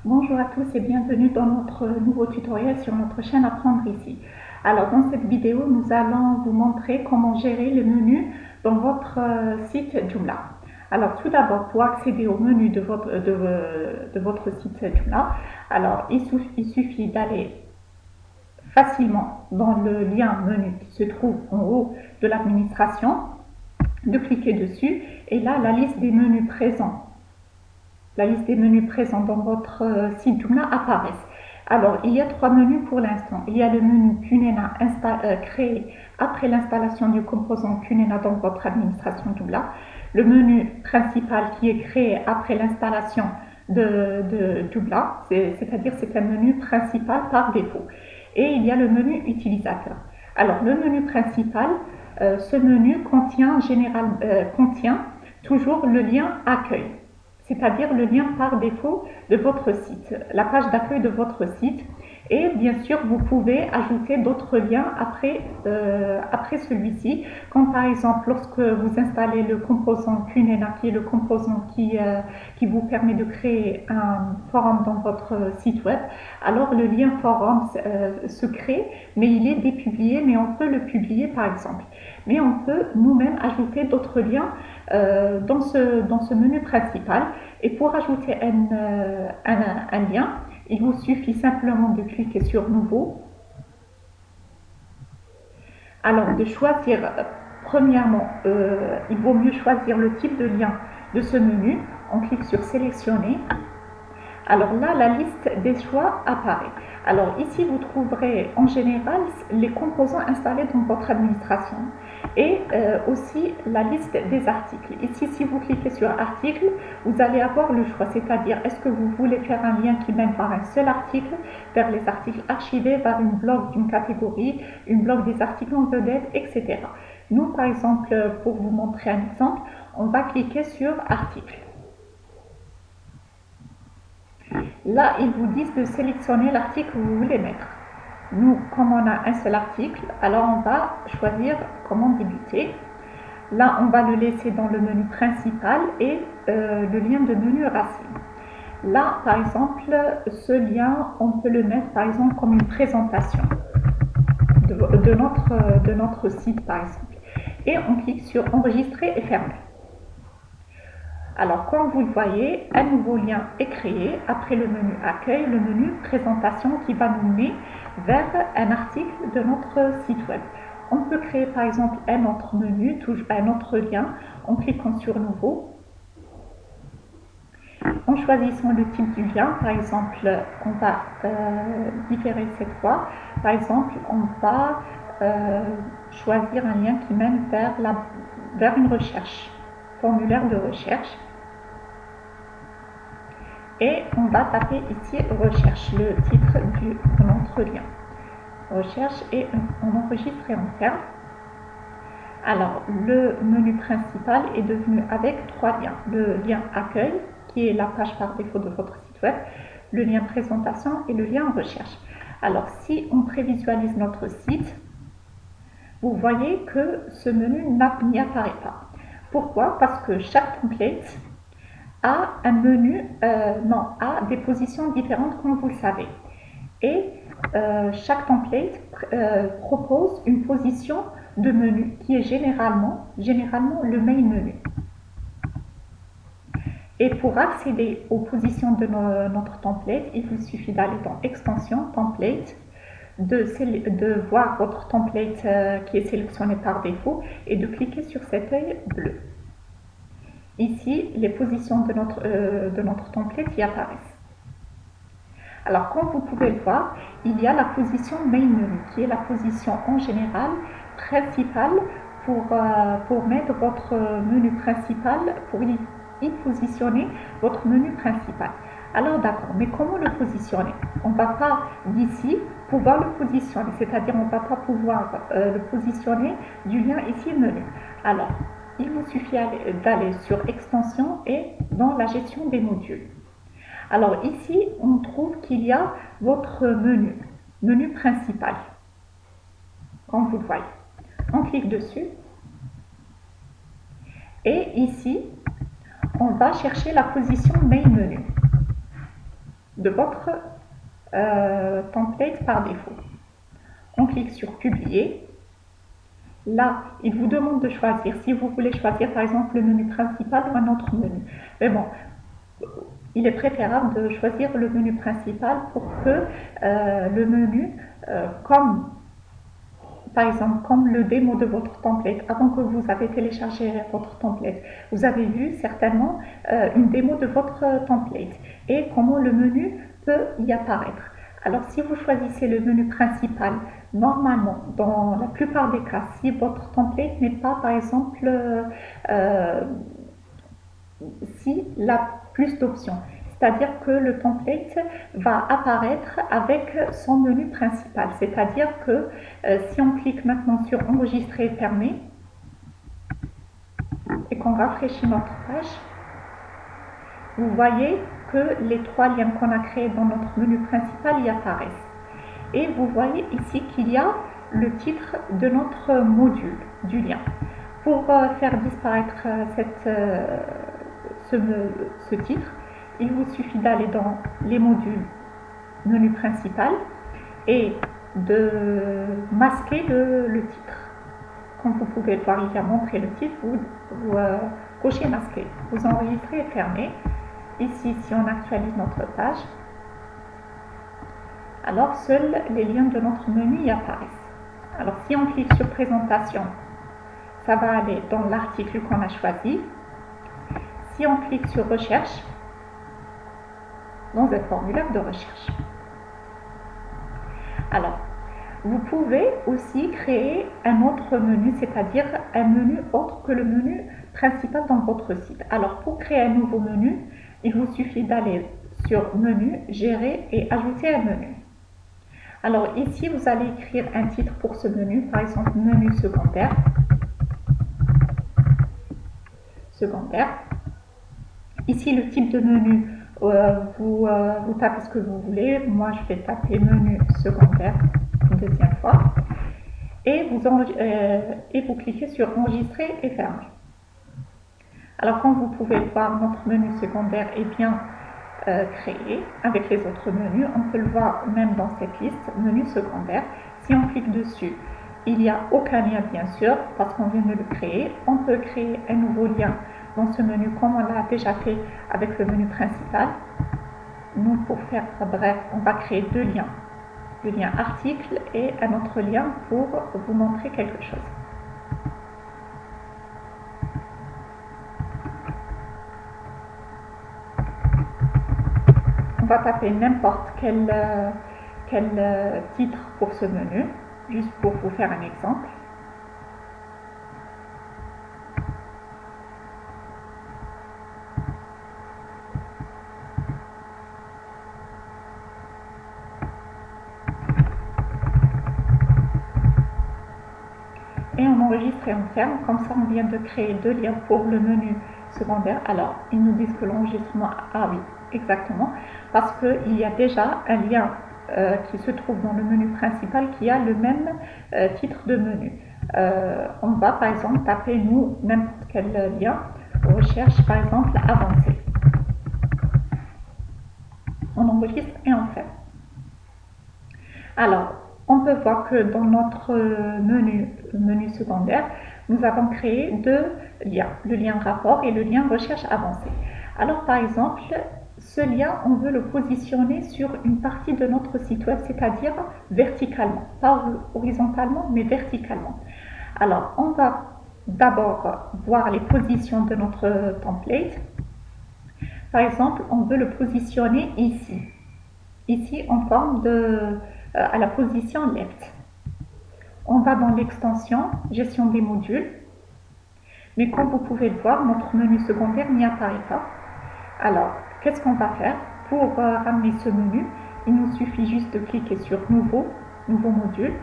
Bonjour à tous et bienvenue dans notre nouveau tutoriel sur notre chaîne Apprendre ici. Alors dans cette vidéo, nous allons vous montrer comment gérer les menus dans votre site Joomla. Alors tout d'abord, pour accéder au menu de votre site Joomla, alors il suffit d'aller facilement dans le lien menu qui se trouve en haut de l'administration, de cliquer dessus et là la liste des menus présents. La liste des menus présents dans votre site Joomla apparaissent. Alors, il y a trois menus pour l'instant. Il y a le menu Kunena créé après l'installation du composant Kunena dans votre administration Joomla. Le menu principal qui est créé après l'installation de Joomla, c'est-à-dire c'est un menu principal par défaut. Et il y a le menu utilisateur. Alors, le menu principal, ce menu contient toujours le lien accueil, c'est-à-dire le lien par défaut de votre site, la page d'accueil de votre site. Et bien sûr, vous pouvez ajouter d'autres liens après celui-ci, comme par exemple lorsque vous installez le composant Kunena, qui est le composant qui vous permet de créer un forum dans votre site web. Alors le lien forum se crée, mais il est dépublié, mais on peut le publier par exemple. Mais on peut nous-mêmes ajouter d'autres liens dans ce menu principal. Et pour ajouter un lien, il vous suffit simplement de cliquer sur Nouveau. Alors, de choisir, premièrement, il vaut mieux choisir le type de lien de ce menu. On clique sur Sélectionner. Alors là, la liste des choix apparaît. Alors ici, vous trouverez en général les composants installés dans votre administration et aussi la liste des articles. Ici, si vous cliquez sur Article, vous allez avoir le choix, c'est-à-dire est-ce que vous voulez faire un lien qui mène par un seul article vers les articles archivés, vers une blog d'une catégorie, une blog des articles en vedette, etc. Nous, par exemple, pour vous montrer un exemple, on va cliquer sur Article. Là, ils vous disent de sélectionner l'article que vous voulez mettre. Nous, comme on a un seul article, alors on va choisir comment débuter. Là, on va le laisser dans le menu principal et le lien de menu racine. Là, par exemple, ce lien, on peut le mettre par exemple comme une présentation de notre site, par exemple. Et on clique sur Enregistrer et fermer. Alors, comme vous le voyez, un nouveau lien est créé après le menu Accueil, le menu Présentation qui va nous mener vers un article de notre site web. On peut créer par exemple un autre menu, un autre lien en cliquant sur Nouveau. En choisissant le type du lien, par exemple, on va différer cette fois. Par exemple, on va choisir un lien qui mène vers une recherche, formulaire de recherche. Et on va taper ici recherche, le titre de notre lien. Recherche et on enregistre et on ferme. Alors le menu principal est devenu avec trois liens. Le lien accueil qui est la page par défaut de votre site web, le lien présentation et le lien recherche. Alors si on prévisualise notre site, vous voyez que ce menu n'y apparaît pas. Pourquoi? Parce que chaque template a un menu, a des positions différentes comme vous le savez. Et chaque template propose une position de menu qui est généralement le main menu. Et pour accéder aux positions de notre template, il vous suffit d'aller dans Extension, Template, de voir votre template qui est sélectionné par défaut et de cliquer sur cet œil bleu. Ici, les positions de notre template y apparaissent. Alors, comme vous pouvez le voir, il y a la position Main Menu, qui est la position en général principale pour mettre votre menu principal, pour y positionner votre menu principal. Alors d'accord, mais comment le positionner? On ne va pas d'ici pouvoir le positionner, c'est-à-dire on ne va pas pouvoir le positionner du lien ici menu. Alors, il vous suffit d'aller sur Extension et dans la gestion des modules. Alors ici, on trouve qu'il y a votre menu principal, comme vous le voyez. On clique dessus et ici, on va chercher la position Main Menu. de votre template par défaut. On clique sur publier. Là, il vous demande de choisir si vous voulez choisir par exemple le menu principal ou un autre menu. Mais bon, il est préférable de choisir le menu principal pour que le menu, comme par exemple comme le démo de votre template, avant que vous avez téléchargé votre template, vous avez vu certainement une démo de votre template et comment le menu peut y apparaître. Alors si vous choisissez le menu principal, normalement, dans la plupart des cas, si votre template n'est pas par exemple s'il a plus d'options, c'est-à-dire que le template va apparaître avec son menu principal, c'est-à-dire que si on clique maintenant sur enregistrer et fermer et qu'on rafraîchit notre page, vous voyez que les trois liens qu'on a créés dans notre menu principal y apparaissent. Et vous voyez ici qu'il y a le titre de notre module du lien. Pour faire disparaître ce titre, il vous suffit d'aller dans les modules menu principal et de masquer le titre. Comme vous pouvez le voir, il y a montré le titre, vous cochez masquer, vous enregistrez et fermez. Ici, si on actualise notre page, alors seuls les liens de notre menu y apparaissent. Alors si on clique sur présentation, ça va aller dans l'article qu'on a choisi. Si on clique sur recherche, dans un formulaire de recherche. Alors, vous pouvez aussi créer un autre menu, c'est-à-dire un menu autre que le menu principal dans votre site. Alors, pour créer un nouveau menu, il vous suffit d'aller sur menu, gérer et ajouter un menu. Alors ici, vous allez écrire un titre pour ce menu, par exemple menu secondaire. Ici, le type de menu, vous tapez ce que vous voulez. Moi, je vais taper menu secondaire une deuxième fois. Et vous cliquez sur enregistrer et fermer. Alors, comme vous pouvez le voir, notre menu secondaire est bien créé avec les autres menus. On peut le voir même dans cette liste, menu secondaire. Si on clique dessus, il n'y a aucun lien bien sûr parce qu'on vient de le créer. On peut créer un nouveau lien dans ce menu comme on l'a déjà fait avec le menu principal. Nous, pour faire bref, on va créer deux liens. Le lien article et un autre lien pour vous montrer quelque chose. On va taper n'importe quel titre pour ce menu, juste pour vous faire un exemple. Et on enregistre et on ferme, comme ça on vient de créer deux liens pour le menu secondaire. Alors, ils nous disent que l'enregistrement, ah oui, exactement, parce qu'il y a déjà un lien qui se trouve dans le menu principal qui a le même titre de menu. On va par exemple taper nous n'importe quel lien, recherche par exemple avancée. On enregistre et on ferme. Alors, on peut voir que dans notre menu secondaire, nous avons créé deux liens, le lien rapport et le lien recherche avancée. Alors par exemple, ce lien, on veut le positionner sur une partie de notre site web, c'est-à-dire verticalement, pas horizontalement, mais verticalement. Alors, on va d'abord voir les positions de notre template. Par exemple, on veut le positionner ici en forme à la position left. On va dans l'extension gestion des modules, mais comme vous pouvez le voir, notre menu secondaire n'y apparaît pas. Alors, qu'est-ce qu'on va faire pour ramener ce menu? Il nous suffit juste de cliquer sur nouveau module,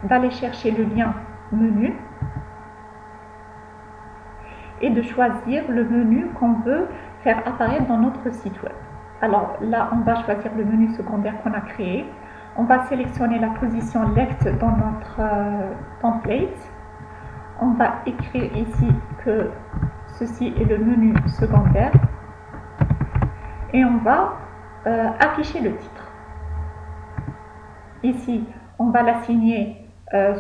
d'aller chercher le lien menu et de choisir le menu qu'on veut faire apparaître dans notre site web. Alors là, on va choisir le menu secondaire qu'on a créé. On va sélectionner la position left dans notre template. On va écrire ici que ceci est le menu secondaire. Et on va afficher le titre. Ici, on va l'assigner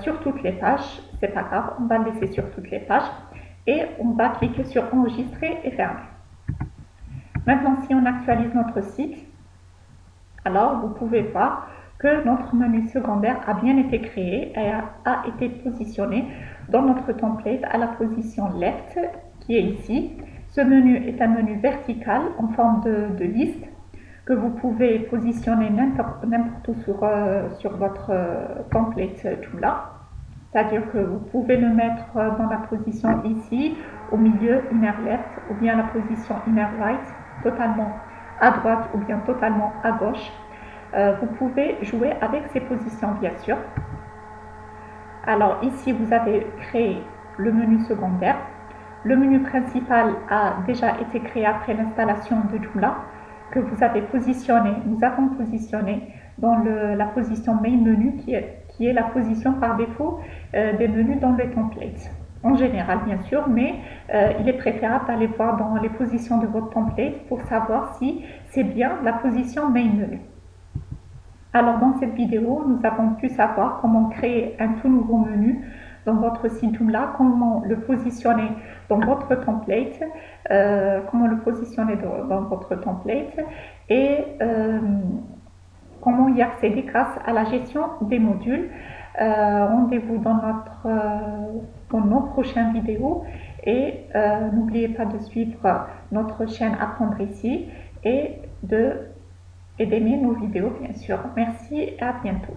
sur toutes les pages, c'est pas grave, on va le laisser sur toutes les pages et on va cliquer sur enregistrer et fermer. Maintenant, si on actualise notre site, alors vous pouvez voir que notre menu secondaire a bien été créé et a été positionné dans notre template à la position left qui est ici. Ce menu est un menu vertical en forme de liste que vous pouvez positionner n'importe où sur votre template Joomla. C'est-à-dire que vous pouvez le mettre dans la position ici, au milieu, inner left, ou bien la position inner right, totalement à droite ou bien totalement à gauche. Vous pouvez jouer avec ces positions, bien sûr. Alors ici, vous avez créé le menu secondaire. Le menu principal a déjà été créé après l'installation de Joomla, que vous avez positionné, nous avons positionné dans la position main menu qui est la position par défaut des menus dans le template. En général, bien sûr, mais il est préférable d'aller voir dans les positions de votre template pour savoir si c'est bien la position main menu. Alors, dans cette vidéo, nous avons pu savoir comment créer un tout nouveau menu dans votre site Joomla, comment le positionner dans votre template, et comment y accéder grâce à la gestion des modules. Rendez-vous dans nos prochaines vidéos et n'oubliez pas de suivre notre chaîne Apprendre ici et d'aimer nos vidéos, bien sûr. Merci et à bientôt.